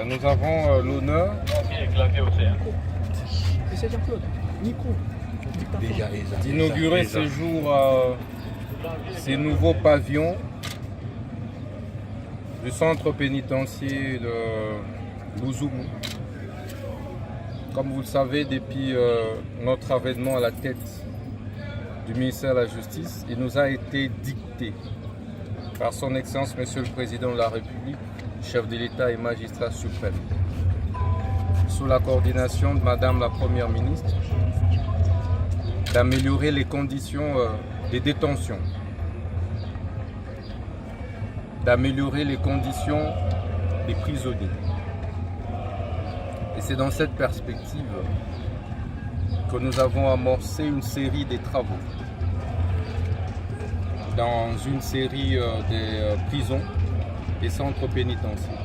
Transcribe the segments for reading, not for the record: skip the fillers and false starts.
Nous avons l'honneur d'inaugurer ce jour ces nouveaux pavillons du centre pénitentiaire de Louzoumou. Comme vous le savez, depuis notre avènement à la tête du ministère de la Justice, il nous a été dicté par son Excellence Monsieur le Président de la République, chef de l'État et magistrat suprême, sous la coordination de Madame la Première ministre, d'améliorer les conditions des détentions, d'améliorer les conditions des prisonniers. Et c'est dans cette perspective que nous avons amorcé une série des travaux dans une série des prisons et centres pénitentiaires,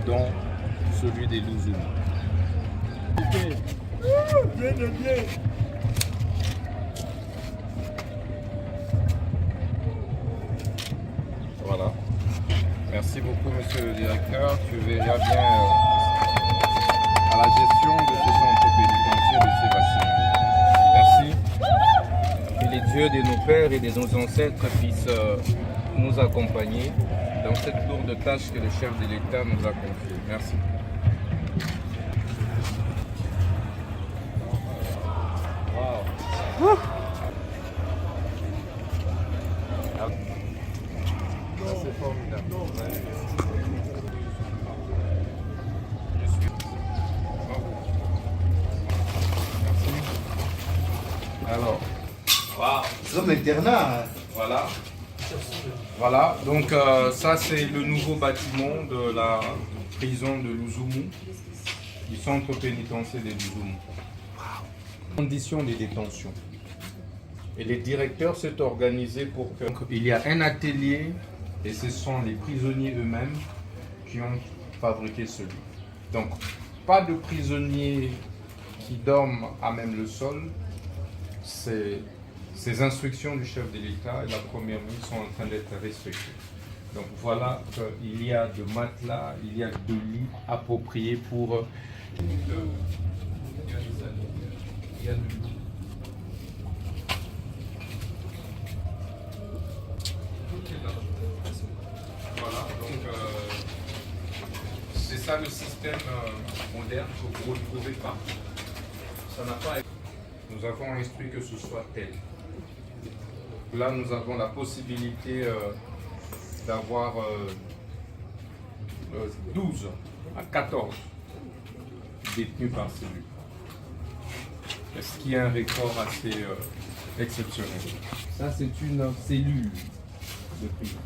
dont celui des Louzoumou. Voilà. Merci beaucoup, monsieur le directeur. Tu verras bien à la gestion de ce centre pénitentiaire de Sébastien. Merci. Que les dieux de nos pères et de nos ancêtres puissent nous accompagner dans cette lourde tâche que le chef de l'État nous a confiée. Merci. Wow. C'est formidable. Alors, Comme internat. voilà. Voilà, donc ça c'est le nouveau bâtiment de la prison de Louzoumou, du centre pénitentiaire de Louzoumou. Conditions de détention. Et les directeurs s'est organisé pour que... Donc, il y a un atelier et ce sont les prisonniers eux-mêmes qui ont fabriqué celui. Donc, pas de prisonniers qui dorment à même le sol. Ces instructions du chef de l'État et la Première ministre sont en train d'être respectées. Donc voilà qu'il y a de matelas, il y a de lits appropriés pour... Il y a de l'eau. Voilà, donc c'est ça le système moderne que vous retrouvez partout. Ça n'a pas... Nous avons instruit que ce soit tel. Là, nous avons la possibilité d'avoir 12 à 14 détenus par cellule. Ce qui est un record assez exceptionnel. Ça, c'est une cellule de prison.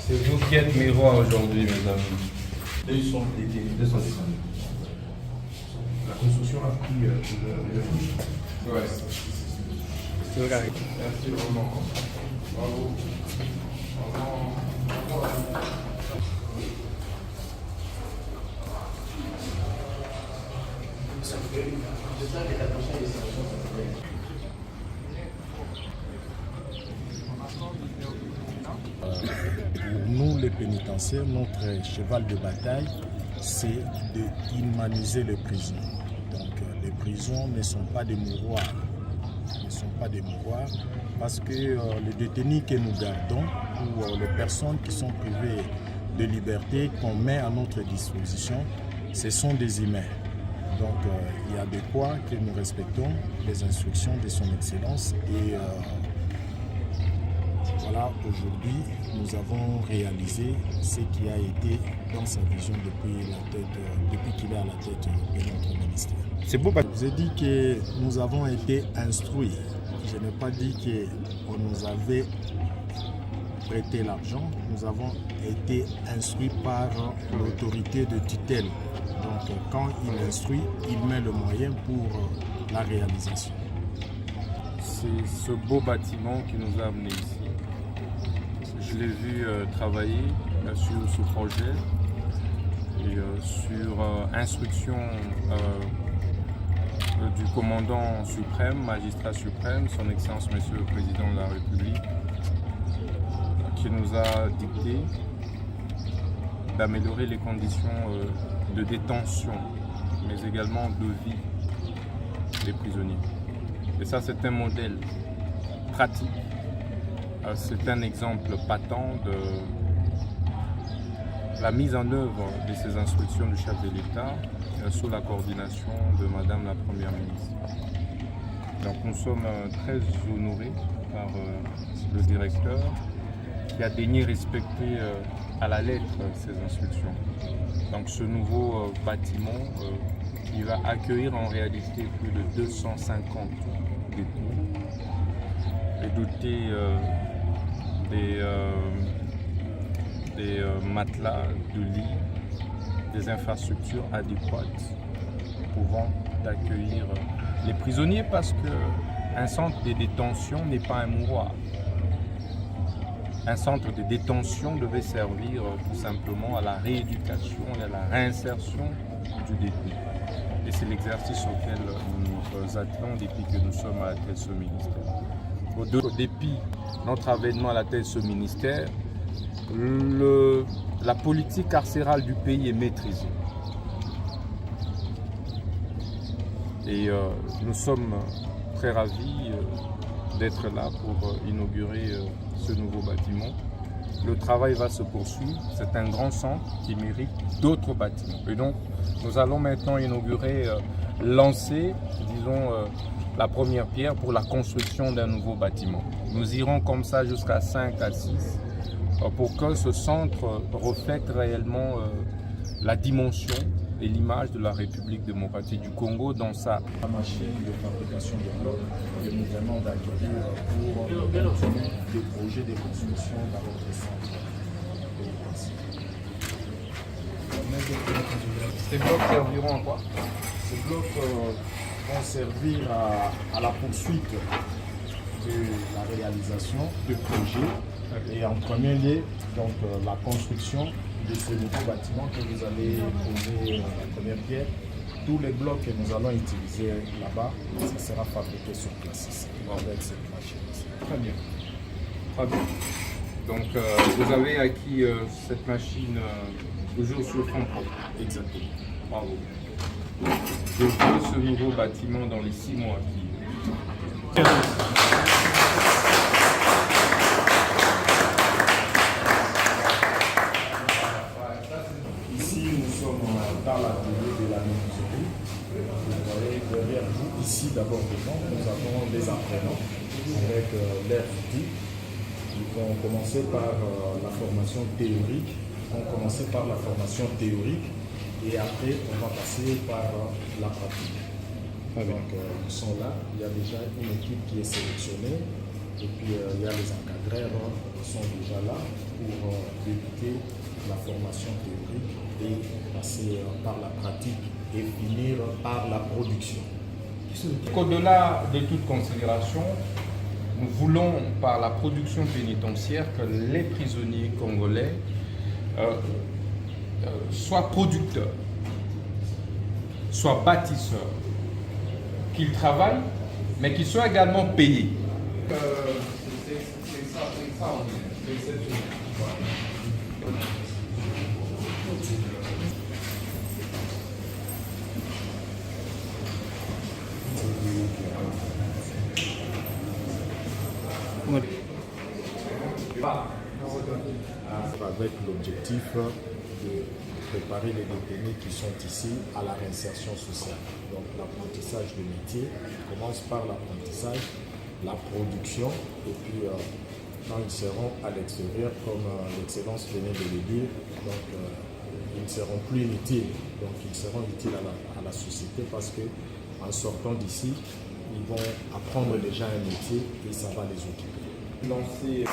C'est vous qui êtes mes rois aujourd'hui, mesdames. Ils sont détenus. La construction a pris le Ouais. C'est vrai. Merci vraiment. Bravo. Pour nous, les pénitentiaires, notre cheval de bataille, c'est de humaniser les prisons. Donc, les prisons ne sont pas des mouroirs. Ne sont pas des mouroirs parce que les détenus que nous gardons ou les personnes qui sont privées de liberté qu'on met à notre disposition, ce sont des humains. Donc, il y a de quoi que nous respectons les instructions de son Excellence et voilà, aujourd'hui, nous avons réalisé ce qui a été dans sa vision depuis qu'il est à la tête de notre ministère. C'est beau. Je vous ai dit que nous avons été instruits. Je n'ai pas dit qu'on nous avait prêté l'argent. Nous avons été instruits par l'autorité de tutelle. Donc, quand il instruit, il met le moyen pour la réalisation. C'est ce beau bâtiment qui nous a amenés ici. Je l'ai vu travailler sur ce projet et sur instruction du commandant suprême, magistrat suprême, son Excellence Monsieur le Président de la République, qui nous a dicté d'améliorer les conditions de détention, mais également de vie des prisonniers. Et ça, c'est un modèle pratique. C'est un exemple patent de la mise en œuvre de ces instructions du chef de l'État sous la coordination de Madame la Première ministre. Donc nous sommes très honorés par le directeur qui a daigné respecter à la lettre ces instructions. Donc ce nouveau bâtiment qui va accueillir en réalité plus de 250 détenus est doté des matelas, de lits, des infrastructures adéquates pouvant accueillir les prisonniers, parce qu'un centre de détention n'est pas un mouroir. Un centre de détention devait servir tout simplement à la rééducation et à la réinsertion du détenu. Et c'est l'exercice auquel nous nous attelons depuis que nous sommes à la tête de ce ministère. Depuis notre avènement à la tête de ce ministère, la politique carcérale du pays est maîtrisée. Et nous sommes très ravis d'être là pour inaugurer ce nouveau bâtiment. Le travail va se poursuivre. C'est un grand centre qui mérite d'autres bâtiments. Et donc, nous allons maintenant inaugurer, lancer, disons, la première pierre pour la construction d'un nouveau bâtiment. Nous irons comme ça jusqu'à 5 à 6 pour que ce centre reflète réellement la dimension et l'image de la République démocratique du Congo dans sa machine de fabrication de blocs que nous venons d'acquérir pour continuer des projets de construction dans notre centre. Ces blocs serviront à quoi? Ces blocs vont servir à la poursuite de la réalisation de projets et en premier lieu donc, la construction de ce nouveau bâtiment que vous allez poser la première pierre. Tous les blocs que nous allons utiliser là-bas, ça sera fabriqué sur place ici, avec cette machine ici. Très bien. Très bien. Donc vous avez acquis cette machine toujours sur fonds propres. Exactement. Bravo. Je veux ce nouveau bâtiment dans les 6 mois qui... Ici, nous sommes dans l'atelier de la menuiserie. Vous voyez derrière vous, ici d'abord devant, nous avons des apprenants avec leurs outils. Ils vont commencer par la formation théorique. Et après, on va passer par la pratique. Donc, ils sont là. Il y a déjà une équipe qui est sélectionnée. Et puis, il y a les encadreurs qui sont déjà là pour débuter la formation théorique et passer par la pratique et finir par la production. Au-delà de toute considération, nous voulons, par la production pénitentiaire, que les prisonniers congolais soient producteurs, soient bâtisseurs, qu'ils travaillent, mais qu'ils soient également payés. C'est ça, avec l'objectif de préparer les détenus qui sont ici à la réinsertion sociale. Donc l'apprentissage de métier commence par l'apprentissage, la production et puis quand ils seront à l'extérieur, comme l'excellence venait de le dire, donc ils ne seront plus inutiles. Donc ils seront utiles à la société parce qu'en sortant d'ici, ils vont apprendre déjà un métier et ça va les occuper. Lancer.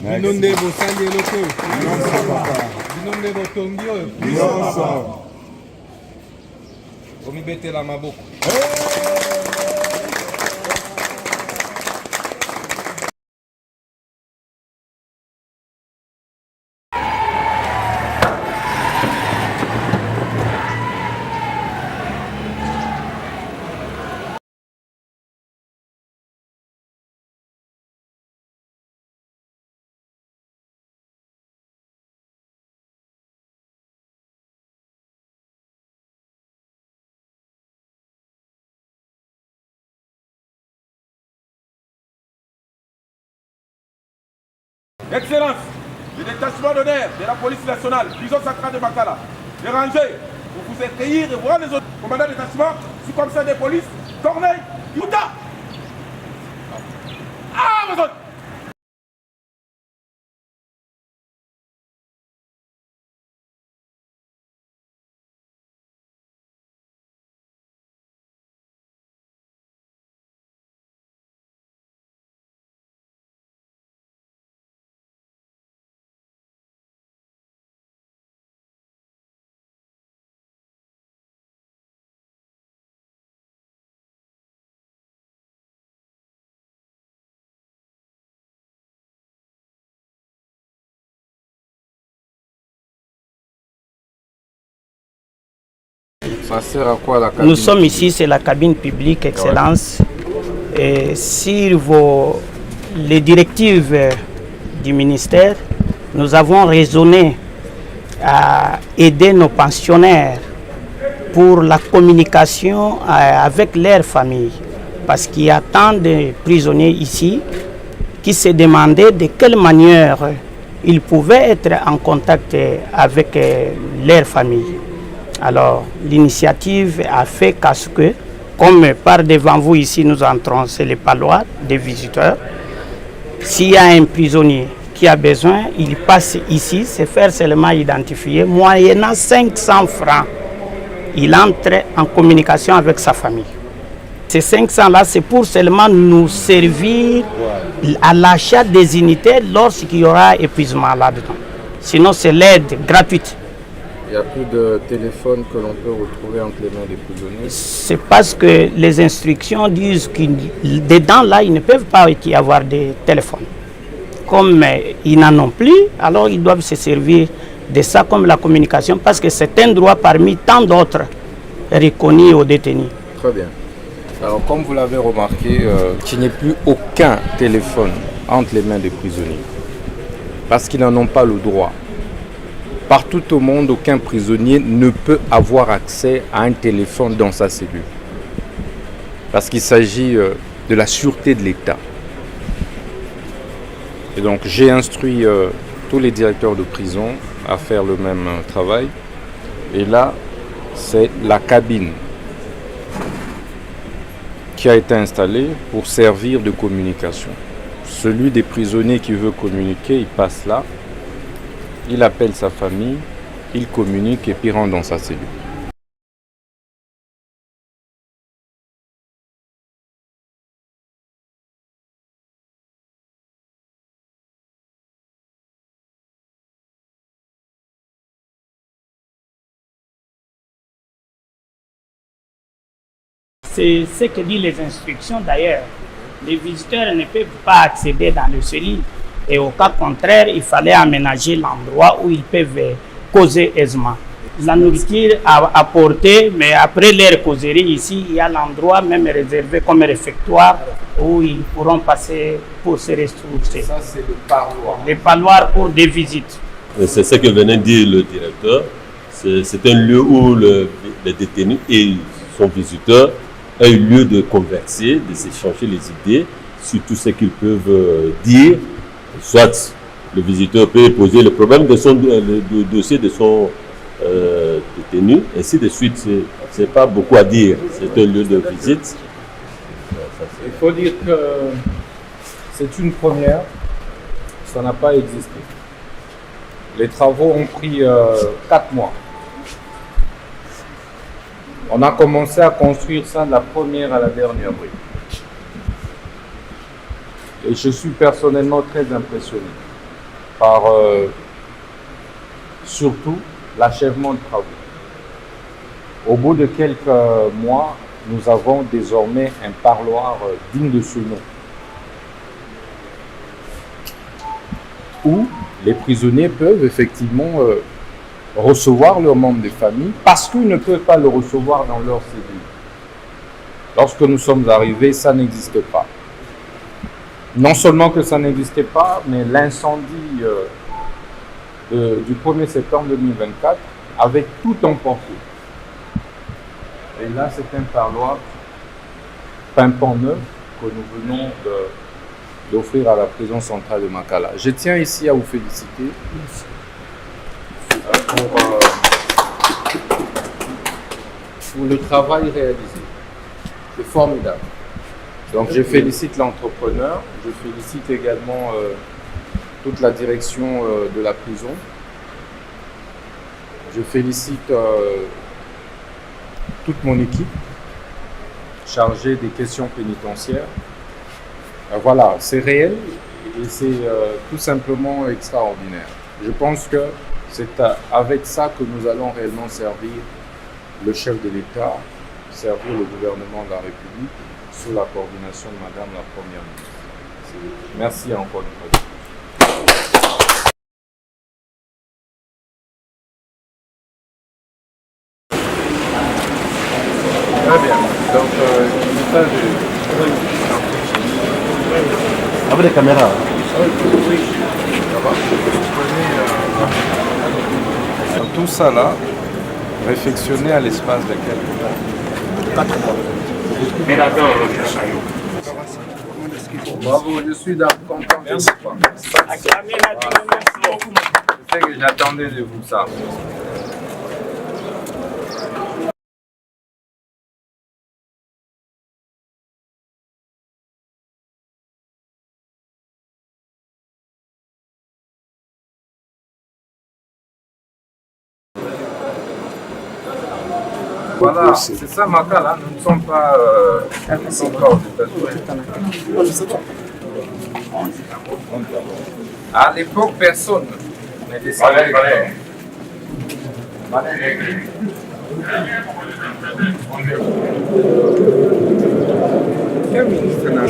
Binonde bosangi eloko. Binonde botongi oyo. Omibetela maboko. Excellence, le détachement d'honneur de la police nationale, prison centrale de Makala, les rangers, vous vous accueillir et voir les autres commandants de détachement, sous-commissaire de police, Corneille, Yuta. Ah, mes autres. Ça sert à quoi la cabine? Nous sommes ici, c'est la cabine publique, Excellence. Et sur les directives du ministère, nous avons raisonné à aider nos pensionnaires pour la communication avec leurs familles. Parce qu'il y a tant de prisonniers ici qui se demandaient de quelle manière ils pouvaient être en contact avec leurs familles. Alors, l'initiative a fait qu'à ce que, comme par devant vous ici, nous entrons, c'est les palois des visiteurs. S'il y a un prisonnier qui a besoin, il passe ici, se faire seulement identifier, moyennant 500 francs. Il entre en communication avec sa famille. Ces 500-là, c'est pour seulement nous servir à l'achat des unités lorsqu'il y aura épuisement là-dedans. Sinon, c'est l'aide gratuite. Il n'y a plus de téléphone que l'on peut retrouver entre les mains des prisonniers. C'est parce que les instructions disent que dedans là, ils ne peuvent pas y avoir de téléphone. Comme ils n'en ont plus, alors ils doivent se servir de ça comme la communication parce que c'est un droit parmi tant d'autres reconnus aux détenus. Très bien. Alors comme vous l'avez remarqué, qu'il n'y ait plus aucun téléphone entre les mains des prisonniers. Parce qu'ils n'en ont pas le droit. Partout au monde, aucun prisonnier ne peut avoir accès à un téléphone dans sa cellule. Parce qu'il s'agit de la sûreté de l'État. Et donc j'ai instruit tous les directeurs de prison à faire le même travail. Et là, c'est la cabine qui a été installée pour servir de communication. Celui des prisonniers qui veut communiquer, il passe là. Il appelle sa famille, il communique et puis rentre dans sa cellule. C'est ce que disent les instructions d'ailleurs. Les visiteurs ne peuvent pas accéder dans le cellule. Et au cas contraire, il fallait aménager l'endroit où ils peuvent causer aisément. La nourriture à apporter, mais après leur causerie ici, il y a l'endroit même réservé comme réfectoire où ils pourront passer pour se ressourcer. Ça, c'est le parloir. Les parloirs pour des visites. C'est ce que venait de dire le directeur. C'est un lieu où les détenus et son visiteur ont un lieu de converser, de s'échanger les idées sur tout ce qu'ils peuvent dire. Soit le visiteur peut poser le problème de son dossier de son détenu, ainsi de suite. c'est pas beaucoup à dire. C'est un lieu de visite. Il faut dire que c'est une première, ça n'a pas existé. Les travaux ont pris 4 mois. On a commencé à construire ça de la première à la dernière brique. Et je suis personnellement très impressionné par surtout l'achèvement de travaux. Au bout de quelques mois, nous avons désormais un parloir digne de ce nom, où les prisonniers peuvent effectivement recevoir leurs membres de famille parce qu'ils ne peuvent pas le recevoir dans leur cellule. Lorsque nous sommes arrivés, ça n'existait pas. Non seulement que ça n'existait pas, mais l'incendie du 1er septembre 2024 avait tout emporté. Et là, c'est un parloir pimpant neuf que nous venons d'offrir à la prison centrale de Makala. Je tiens ici à vous féliciter pour le travail réalisé. C'est formidable. Donc je félicite l'entrepreneur, je félicite également toute la direction de la prison. Je félicite toute mon équipe chargée des questions pénitentiaires. Voilà, c'est réel et c'est tout simplement extraordinaire. Je pense que c'est avec ça que nous allons réellement servir le chef de l'État, servir le gouvernement de la République sous la coordination de Madame la Première ministre. Merci encore une fois. Très bien. Donc, message Avec les caméras. tout ça là, réfectionné à l'espace de quelques mois. 4 mois. Bravo, je suis content. Merci. Je sais que j'attendais de vous ça. Voilà, c'est ça Makala, nous ne sommes pas encore aux États-Unis. À l'époque, personne ne descendait. Quel ministre n'a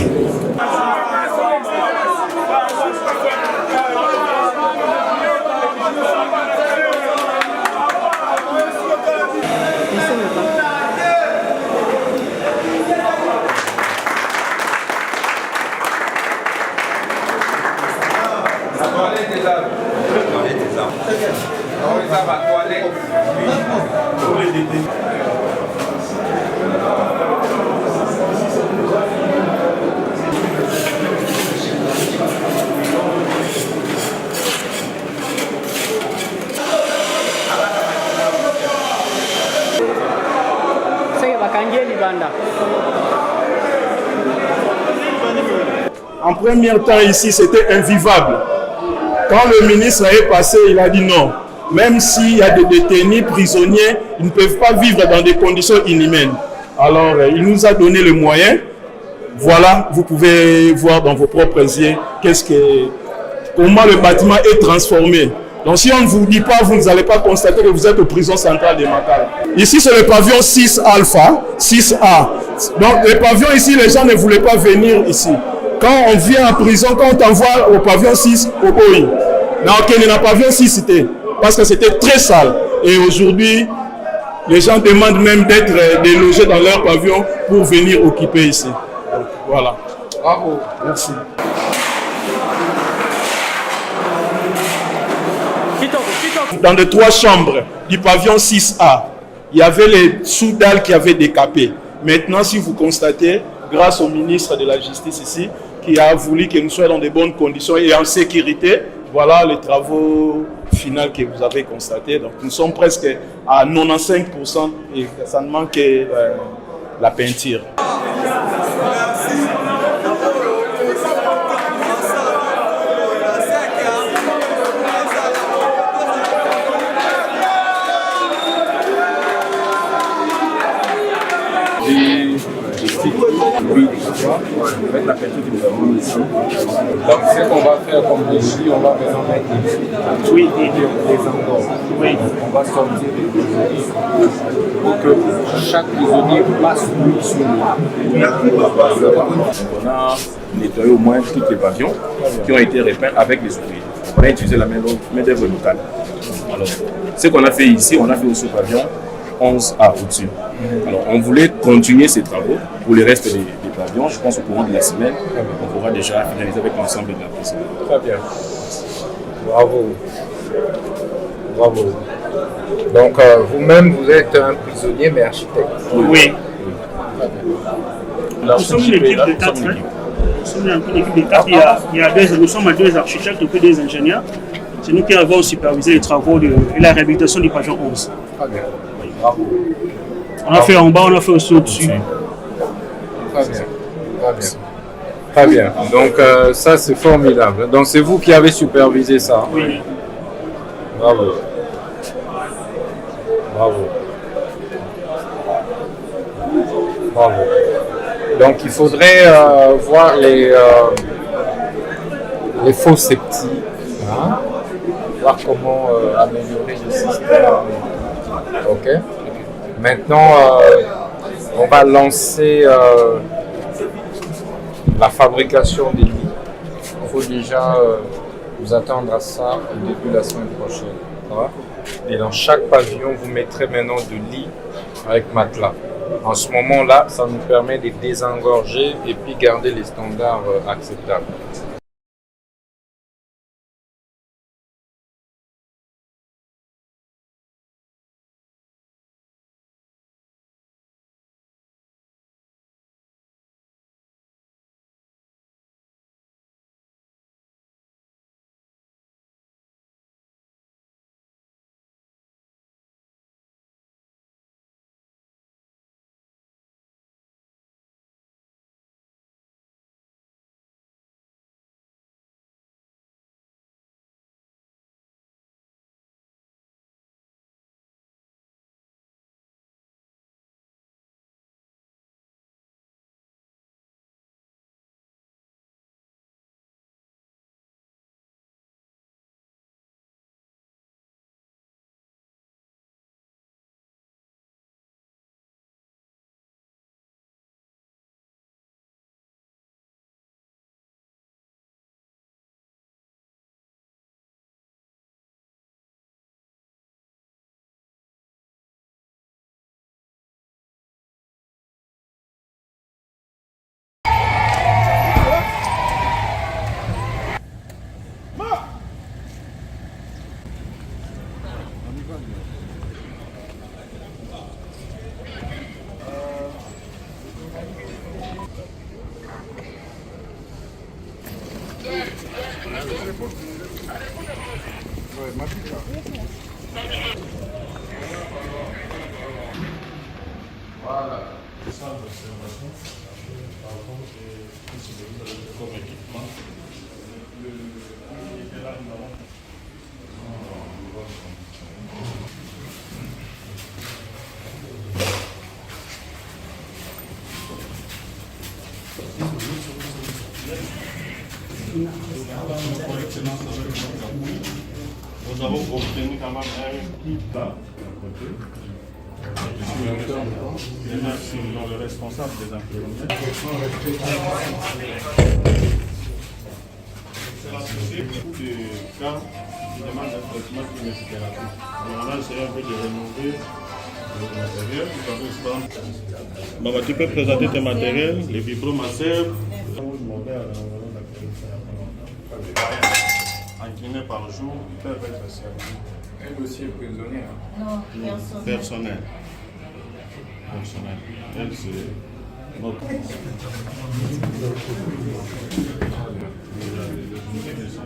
En premier temps ici, c'était invivable. Quand le ministre est passé, il a dit non. Même s'il y a des détenus, prisonniers, ils ne peuvent pas vivre dans des conditions inhumaines. Alors, il nous a donné le moyen. Voilà, vous pouvez voir dans vos propres yeux comment le bâtiment est transformé. Donc si on ne vous dit pas, vous n'allez pas constater que vous êtes aux prisons centrales de Makala. Ici, c'est le pavillon 6 Alpha, 6A. Donc le pavillon ici, les gens ne voulaient pas venir ici. Quand on vient en prison, quand on t'envoie au pavillon 6, au OI. Donc il n'y a pas pavillon 6, c'était parce que c'était très sale. Et aujourd'hui, les gens demandent même d'être délogés dans leur pavillon pour venir occuper ici. Donc, voilà. Bravo. Merci. Dans les 3 chambres du pavillon 6A, il y avait les sous-dalles qui avaient décapé. Maintenant, si vous constatez, grâce au ministre de la Justice ici, qui a voulu que nous soyons dans de bonnes conditions et en sécurité, voilà les travaux finis. final que vous avez constaté. Donc nous sommes presque à 95% et ça ne manque que la peinture. Avec la peinture que nous avons ici. Donc, ce qu'on va faire comme défi, on va maintenant mettre des angles. Oui. On va sortir des prisonniers pour que chaque prisonnier passe lui sur le. On a nettoyé au moins tous les pavillons qui ont été repeints avec les ouvriers. On a utilisé la main-d'œuvre locale. Alors, ce qu'on a fait ici, on a fait aussi au pavillon 11A au-dessus. Alors, on voulait continuer ces travaux pour le reste des pavillons. Je pense au courant de la semaine, on pourra déjà finaliser avec l'ensemble de la prison. Très bien. Bravo. Bravo. Donc, vous-même, vous êtes un prisonnier, mais architecte. Oui. Alors, Nous sommes une équipe de 4. Nous sommes une équipe de 4. Nous sommes 2 architectes et 2 ingénieurs. C'est nous qui avons supervisé les travaux et la réhabilitation du pavillon 11. Très bien. Bravo. On a fait en bas, on a fait aussi au-dessus. Très bien. Très bien. Très bien. Donc, ça, c'est formidable. Donc, c'est vous qui avez supervisé ça. Oui. Bravo. Bravo. Bravo. Donc, il faudrait voir les faux sceptiques, hein? Voir comment améliorer le système. Ok. Maintenant, on va lancer la fabrication des lits. Il faut déjà vous attendre à ça au début de la semaine prochaine. Ça va? Et dans chaque pavillon, vous mettrez maintenant de lits avec matelas. En ce moment-là, ça nous permet de désengorger et puis garder les standards acceptables. Voilà. Nous avons obtenu quand même un kit merci, le responsable des imprimeries. C'est beaucoup de cas qui demandent un traitement kinésithérapie. On a essayé un peu de rénover le matériel. Maman, tu peux présenter tes matériels, les vibromasseurs. En Guinée par jour, ils peuvent être servis. Un dossier prisonnier. Non, personnel. Personnel. Elle, c'est notre.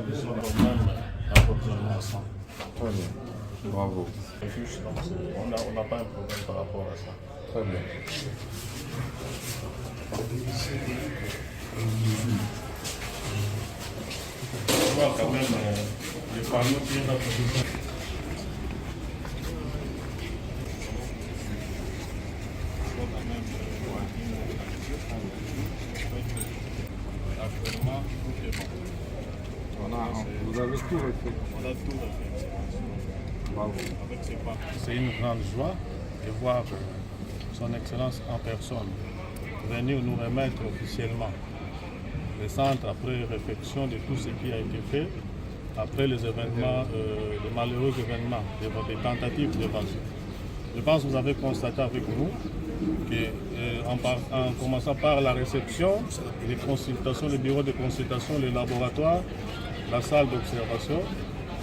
Ils sont quand même approximativement 100. Très bien. Bravo. On n'a pas un problème par rapport à ça. Très bien. On voit quand même les panneaux qui sont à côté. Actuellement, tout est bon. Vous avez tout refait. On a tout refait. Bravo. Avec ses pas. C'est une grande joie de voir son Excellence en personne venir nous remettre officiellement le centre après réflexion de tout ce qui a été fait, après les événements, les malheureux événements, des tentatives d'évasion. Je pense que vous avez constaté avec nous qu'en commençant par la réception, les consultations, les bureaux de consultation, les laboratoires, la salle d'observation,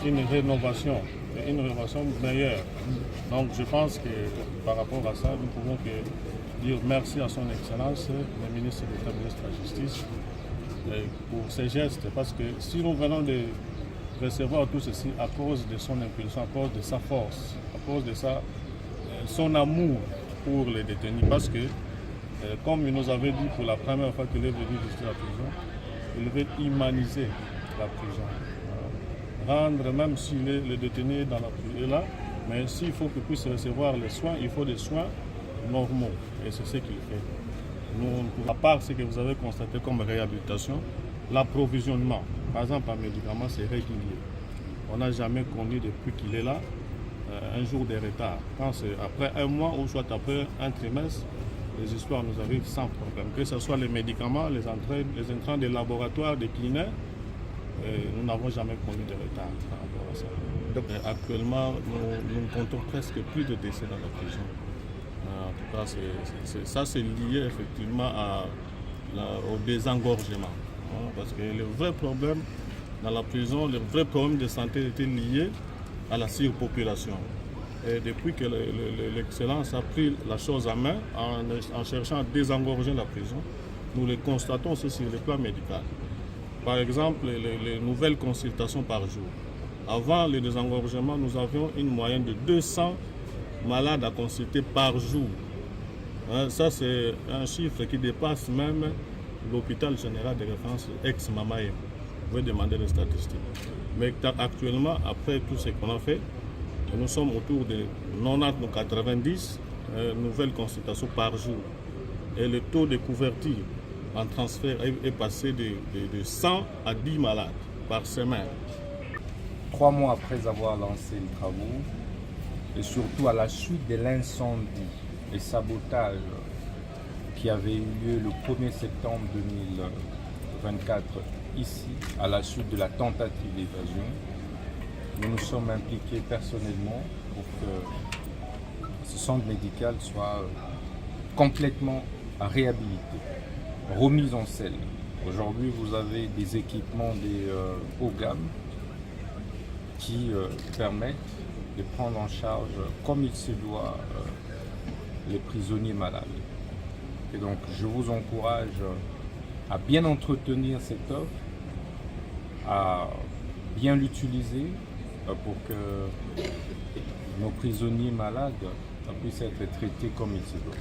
une rénovation meilleure. Donc je pense que par rapport à ça, nous pouvons dire merci à son Excellence, le ministre d'État, ministre de la Justice, pour ces gestes. Parce que si nous venons de recevoir tout ceci à cause de son impulsion, à cause de sa force, à cause de son amour pour les détenus, parce que, comme il nous avait dit pour la première fois qu'il est venu visiter la prison, il veut humaniser la prison. Rendre, même si le détenu est là, mais s'il faut qu'il puisse recevoir les soins, il faut des soins normaux. Et c'est ce qu'il fait. Nous, à part ce que vous avez constaté comme réhabilitation, l'approvisionnement, par exemple en médicaments, c'est régulier. On n'a jamais connu depuis qu'il est là un jour de retard. Quand c'est après un mois ou soit après un trimestre, les histoires nous arrivent sans problème. Que ce soit les médicaments, les intrants des laboratoires, des cliniques, nous n'avons jamais connu de retard par rapport à ça. Donc, actuellement, nous comptons presque plus de décès dans la prison. En tout cas, ça c'est lié effectivement au désengorgement. Parce que le vrai problème dans la prison, le vrai problème de santé était lié à la surpopulation. Et depuis que l'Excellence a pris la chose en main en cherchant à désengorger la prison, nous le constatons aussi sur le plan médical. Par exemple, les nouvelles consultations par jour. Avant le désengorgement, nous avions une moyenne de 200 malades à consulter par jour. Ça, c'est un chiffre qui dépasse même l'hôpital général de référence ex-Mamaye. Vous pouvez demander les statistiques. Mais actuellement, après tout ce qu'on a fait, nous sommes autour de 90 ou 90 nouvelles consultations par jour. Et le taux de couverture en transfert est passé de 100 à 10 malades par semaine. 3 mois après avoir lancé les travaux, et surtout à la suite de l'incendie et sabotage qui avait eu lieu le 1er septembre 2024 ici, à la suite de la tentative d'évasion, nous nous sommes impliqués personnellement pour que ce centre médical soit complètement réhabilité, remis en selle. Aujourd'hui, vous avez des équipements des haut gamme qui permettent de prendre en charge, comme il se doit, les prisonniers malades. Et donc, je vous encourage à bien entretenir cette offre, à bien l'utiliser pour que nos prisonniers malades puissent être traités comme il se doit.